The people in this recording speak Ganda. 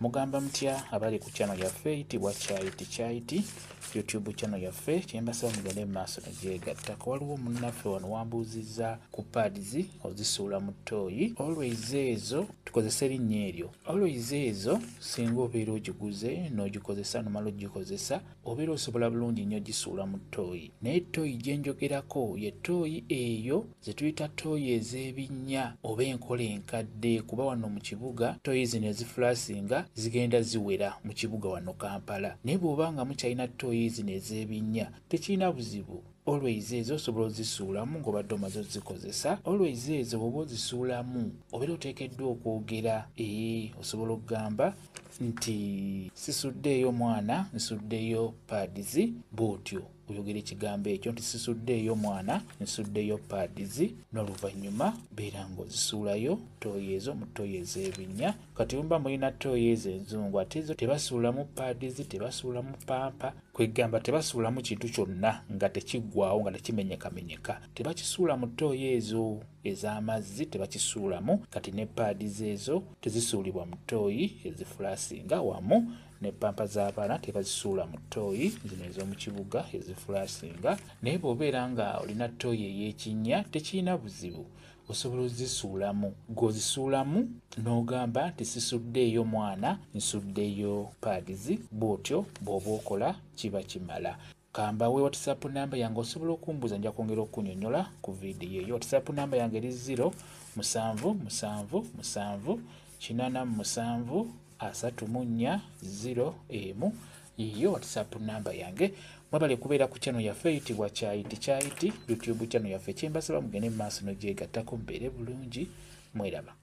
Mugamba mutya abali ku channel yaffe eyitibwa Kyaiti YouTube channel yaffe kyembasaba mugende mu maaso negyegattako. Waliwo munnaffe wano wambuuzizza ku pads ozisuula mu ttooyi. Always ezo tukozesa erinnya eryo. Always ezo singa obeera ogiguze n'ogikozesa nomala ogikozesa obeera osobola bulungi nnyo gisuula mu ttooyi. Naye ttooyi gye njogerako ye ttooyi eyo ze tuyita ttooyi ez'ebinnya oba enkola enkadde, kuba wano mu kibuga ttooyi zino ezifulasinga zigenda ziwera mu kibuga wano Kampala. Naye bw'oba nga mukyalina ttooyi zino ez'ebinnya tekirina buzibu. Always ezo osobola ozisuulamu ng'obadde omaze ozikozesa. Always ezo bw'oba ozisuulamu obeera oteekeddwa okwogera. Osobola okugamba nti sisuddeeyo mwana nsuddeeyo pads, bw'otyo oyogera ekigambo ekyo nti sisuddeeyo mwana nsuddeeyo pads, n'oluvannyuma beera ng'ozisuulayo ttooyi ezo mu ttooyi ez'ebinnya. Kati mba mulina ttooyi ezo enzungu ate ezo tebasuulamu pads, tebasuulamu pampa, kwegamba tebasuulamu kintu kyonna nga tekiggwaawo nga tekimenyekamenyeka. Tebakisuula mu ttooyi ezo ez'amazzi, tebakisuulamu. Kati ne pads ezo tezisuulibwa mu ttooyi ezifulasinga, wamu ne pampa z'abaana tebazisuula mu ttooyi zino ez'omu kibuga ezifulasinga. Naye bw'obeera nga olina ttooyi ey'ekinnya tekirina buzibu, osobola ozisuulamu. Gw'ozisuulamu n'ogamba nti sisuddeeyo mwana nsuddeeyo pads, bw'otyo bw'oba okola kiba kimala. Kambawe WhatsApp namba yange osobola okumbuuza, nja kwongera okunnyonnyola ku vidiyo eyo. WhatsApp namba yange eri 0778737 yiyo WhatsApp namba yange. Mwebale kubeera ku channel yaffe eyitibwa Kyaiti YouTube channel yaffe. Kyembasaba mugende mu maaso n'ogyegattako mubeere bulungi. Mweraba.